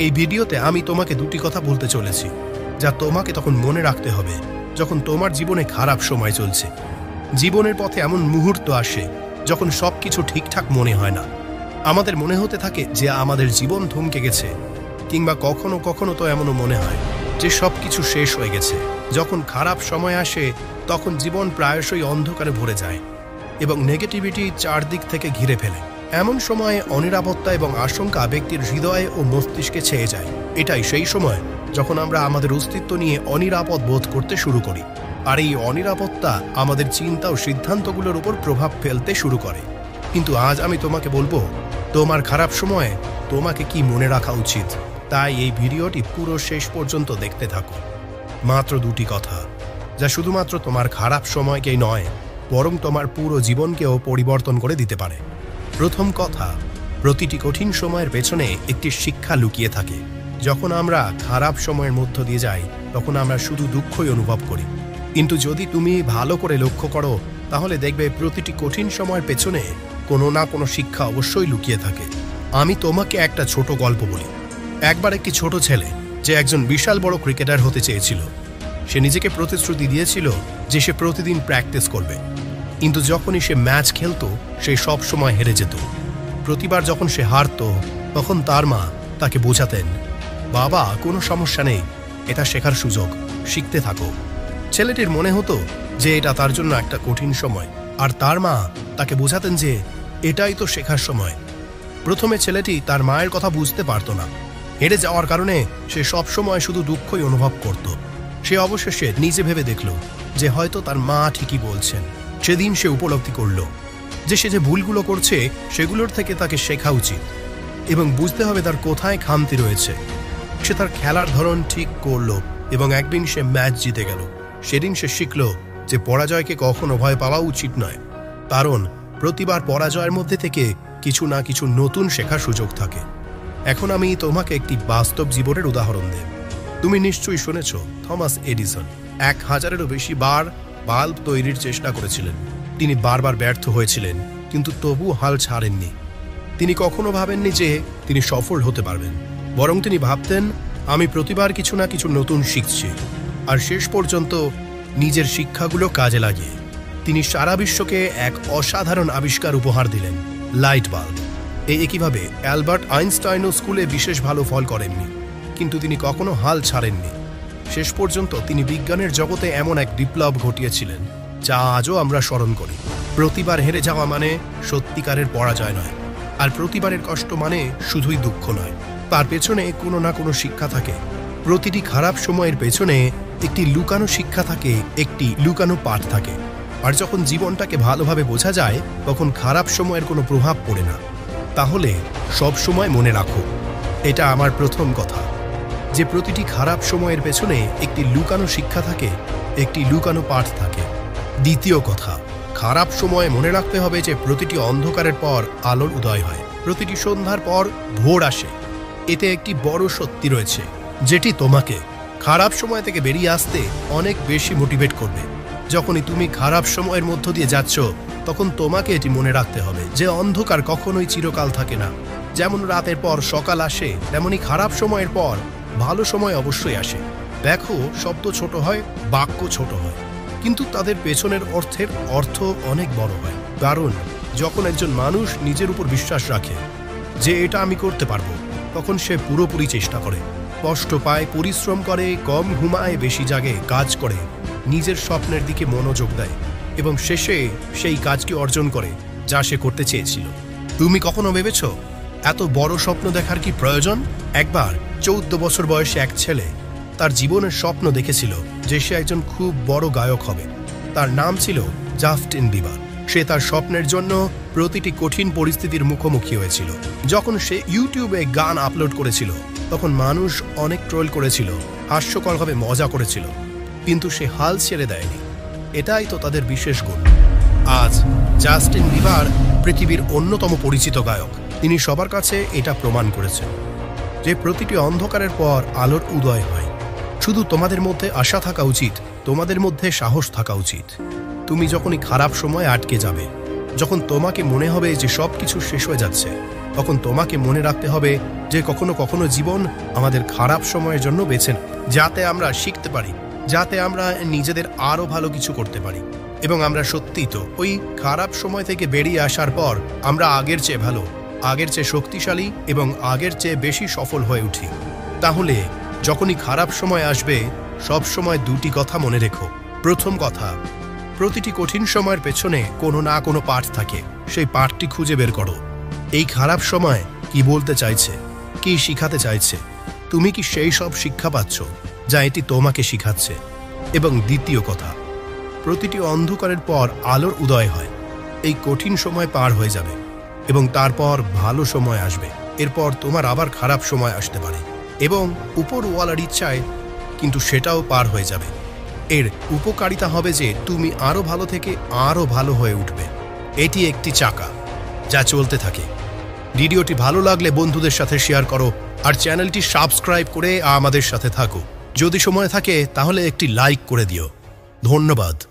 এই ভিডিওতে আমি তোমাকে দুটি কথা বলতে চলেছি, যা তোমাকে তখন মনে রাখতে হবে যখন তোমার জীবনে খারাপ সময় চলছে। জীবনের পথে এমন মুহূর্ত আসে যখন সবকিছু ঠিকঠাক মনে হয় না। আমাদের মনে হতে থাকে যে আমাদের জীবন থমকে গেছে, কিংবা কখনো কখনো তো এমনও মনে হয় যে সবকিছু শেষ হয়ে গেছে। যখন খারাপ সময় আসে তখন জীবন প্রায়শই অন্ধকারে ভরে যায় এবং নেগেটিভিটি চারদিক থেকে ঘিরে ফেলে। এমন সময়ে অনিরাপত্তা এবং আশঙ্কা ব্যক্তির হৃদয়ে ও মস্তিষ্কে ছেয়ে যায়। এটাই সেই সময় যখন আমরা আমাদের অস্তিত্ব নিয়ে অনিরাপদ বোধ করতে শুরু করি, আর এই অনিরাপত্তা আমাদের চিন্তা ও সিদ্ধান্তগুলোর উপর প্রভাব ফেলতে শুরু করে। কিন্তু আজ আমি তোমাকে বলবো, তোমার খারাপ সময়ে তোমাকে কি মনে রাখা উচিত। তাই এই ভিডিওটি পুরো শেষ পর্যন্ত দেখতে থাকো। মাত্র দুটি কথা, যা শুধুমাত্র তোমার খারাপ সময়কেই নয়, বরং তোমার পুরো জীবনকেও পরিবর্তন করে দিতে পারে। প্রথম কথা, প্রতিটি কঠিন সময়ের পেছনে একটি শিক্ষা লুকিয়ে থাকে। যখন আমরা খারাপ সময়ের মধ্য দিয়ে যাই তখন আমরা শুধু দুঃখই অনুভব করি, কিন্তু যদি তুমি ভালো করে লক্ষ্য করো তাহলে দেখবে প্রতিটি কঠিন সময়ের পেছনে কোনো না কোনো শিক্ষা অবশ্যই লুকিয়ে থাকে। আমি তোমাকে একটা ছোট গল্প বলি। একবার একটি ছোট ছেলে, যে একজন বিশাল বড় ক্রিকেটার হতে চেয়েছিল, সে নিজেকে প্রতিশ্রুতি দিয়েছিল যে সে প্রতিদিন প্র্যাকটিস করবে, কিন্তু যখনই সে ম্যাচ খেলতো সে সব সময় হেরে যেত। প্রতিবার যখন সে হারত তখন তার মা তাকে বোঝাতেন, বাবা, কোনো সমস্যা নেই, এটা শেখার সুযোগ, শিখতে থাকো। ছেলেটির মনে হতো যে এটা তার জন্য একটা কঠিন সময়, আর তার মা তাকে বোঝাতেন যে এটাই তো শেখার সময়। প্রথমে ছেলেটি তার মায়ের কথা বুঝতে পারত না। হেরে যাওয়ার কারণে সে সব সময় শুধু দুঃখই অনুভব করত। সে অবশেষে নিজে ভেবে দেখল যে হয়তো তার মা ঠিকই বলছেন। সেদিন সে উপলব্ধি করল যে সে যে ভুলগুলো করছে সেগুলোর থেকে তাকে শেখা উচিত এবং বুঝতে হবে তার কোথায় খামতি রয়েছে। সে তার খেলার ধরন ঠিক করল এবং একদিন সে ম্যাচ জিতে গেল। সেদিন সে শিখল যে পরাজয়কে কখনো ভয় পাওয়া উচিত নয়, কারণ প্রতিবার পরাজয়ের মধ্যে থেকে কিছু না কিছু নতুন শেখার সুযোগ থাকে। এখন আমি তোমাকে একটি বাস্তব জীবনের উদাহরণ দেব। তুমি নিশ্চয়ই শুনেছ, থমাস এডিসন 1000-এরও বেশি বার বাল্ব তৈরির চেষ্টা করেছিলেন। তিনি বারবার ব্যর্থ হয়েছিলেন, কিন্তু তবু হাল ছাড়েননি। তিনি কখনো ভাবেননি যে তিনি সফল হতে পারবেন, বরং তিনি ভাবতেন, আমি প্রতিবার কিছু না কিছু নতুন শিখছি। আর শেষ পর্যন্ত নিজের শিক্ষাগুলো কাজে লাগিয়ে তিনি সারা বিশ্বকে এক অসাধারণ আবিষ্কার উপহার দিলেন, লাইট বাল্ব। এই একইভাবে অ্যালবার্ট আইনস্টাইনও স্কুলে বিশেষ ভালো ফল করেননি, কিন্তু তিনি কখনো হাল ছাড়েননি। শেষ পর্যন্ত তিনি বিজ্ঞানের জগতে এমন এক বিপ্লব ঘটিয়েছিলেন যা আজও আমরা স্মরণ করি। প্রতিবার হেরে যাওয়া মানে সত্যিকারের পরাজয় নয়, আর প্রতিবারের কষ্ট মানে শুধুই দুঃখ নয়, তার পেছনে কোনো না কোনো শিক্ষা থাকে। প্রতিটি খারাপ সময়ের পেছনে একটি লুকানো শিক্ষা থাকে, একটি লুকানো পাঠ থাকে। আর যখন জীবনটাকে ভালোভাবে বোঝা যায় তখন খারাপ সময়ের কোনো প্রভাব পড়ে না। তাহলে সব সময় মনে রাখো, এটা আমার প্রথম কথা, যে প্রতিটি খারাপ সময়ের পেছনে একটি লুকানো শিক্ষা থাকে, একটি লুকানো পাঠ থাকে। দ্বিতীয় কথা, খারাপ সময়ে মনে রাখতে হবে যে প্রতিটি অন্ধকারের পর আলোর উদয় হয়, প্রতিটি সন্ধ্যার পর ভোর আসে। এতে একটি বড় সত্যি রয়েছে, যেটি তোমাকে খারাপ সময় থেকে বেরিয়ে আসতে অনেক বেশি মোটিভেট করবে। যখনই তুমি খারাপ সময়ের মধ্য দিয়ে যাচ্ছ তখন তোমাকে এটি মনে রাখতে হবে যে অন্ধকার কখনোই চিরকাল থাকে না। যেমন রাতের পর সকাল আসে, তেমনি খারাপ সময়ের পর ভালো সময় অবশ্যই আসে। দেখো, শব্দ ছোট হয়, বাক্য ছোট হয়, কিন্তু তাদের পেছনের অর্থ অনেক বড় হয়। কারণ যখন একজন মানুষ নিজের উপর বিশ্বাস রাখে যে এটা আমি করতে পারবো, তখন সে পুরোপুরি চেষ্টা করে, কষ্ট পায়, পরিশ্রম করে, কম ঘুমায়, বেশি জাগে, কাজ করে, নিজের স্বপ্নের দিকে মনোযোগ দেয় এবং শেষে সেই কাজটি অর্জন করে যা সে করতে চেয়েছিল। তুমি কখনো ভেবেছ এত বড় স্বপ্ন দেখার কি প্রয়োজন? একবার 14 বছর বয়সে এক ছেলে তার জীবনের স্বপ্ন দেখেছিল যে সে একজন খুব বড় গায়ক হবে। তার নাম ছিল জাস্টিন বিবার। সে তার স্বপ্নের জন্য প্রতিটি কঠিন পরিস্থিতির মুখোমুখি হয়েছিল। যখন সে ইউটিউবে গান আপলোড করেছিল তখন মানুষ অনেক ট্রোল করেছিল, হাস্যকরভাবে মজা করেছিল, কিন্তু সে হাল ছেড়ে দেয়নি। এটাই তো তাদের বিশেষ গুণ। আজ জাস্টিন বিবার পৃথিবীর অন্যতম পরিচিত গায়ক। তিনি সবার কাছে এটা প্রমাণ করেছেন যে প্রতিটি অন্ধকারের পর আলোর উদয় হয়। শুধু তোমাদের মধ্যে আশা থাকা উচিত, তোমাদের মধ্যে সাহস থাকা উচিত। তুমি যখনই খারাপ সময় আটকে যাবে, যখন তোমাকে মনে হবে যে সব কিছু শেষ হয়ে যাচ্ছে, তখন তোমাকে মনে রাখতে হবে যে কখনো কখনো জীবন আমাদের খারাপ সময়ের জন্য বেছে নেয়, যাতে আমরা শিখতে পারি, যাতে আমরা নিজেদের আরও ভালো কিছু করতে পারি। এবং আমরা সত্যিই তো ওই খারাপ সময় থেকে বেরিয়ে আসার পর আমরা আগের চেয়ে ভালো, আগের চেয়ে শক্তিশালী এবং আগের চেয়ে বেশি সফল হয়ে উঠি। তাহলে যখনই খারাপ সময় আসবে, সব সময় দুটি কথা মনে রেখো। প্রথম কথা, প্রতিটি কঠিন সময়ের পেছনে কোনো না কোনো পাঠ থাকে, সেই পাঠটি খুঁজে বের করো। এই খারাপ সময় কি বলতে চাইছে, কি শিখাতে চাইছে? তুমি কি সেই সব শিক্ষা পাচ্ছ যা এটি তোমাকে শিখাচ্ছে? এবং দ্বিতীয় কথা, প্রতিটি অন্ধকারের পর আলোর উদয় হয়। এই কঠিন সময় পার হয়ে যাবে এবং তারপর ভালো সময় আসবে। এরপর তোমার আবার খারাপ সময় আসতে পারে এবং উপরওয়ালার ইচ্ছায় কিন্তু সেটাও পার হয়ে যাবে। এর উপকারিতা হবে যে তুমি আরও ভালো থেকে আরও ভালো হয়ে উঠবে। এটি একটি চাকা যা চলতে থাকে। ভিডিওটি ভালো লাগলে বন্ধুদের সাথে শেয়ার করো আর চ্যানেলটি সাবস্ক্রাইব করে আমাদের সাথে থাকো। যদি সময় থাকে তাহলে একটি লাইক করে দিও। ধন্যবাদ।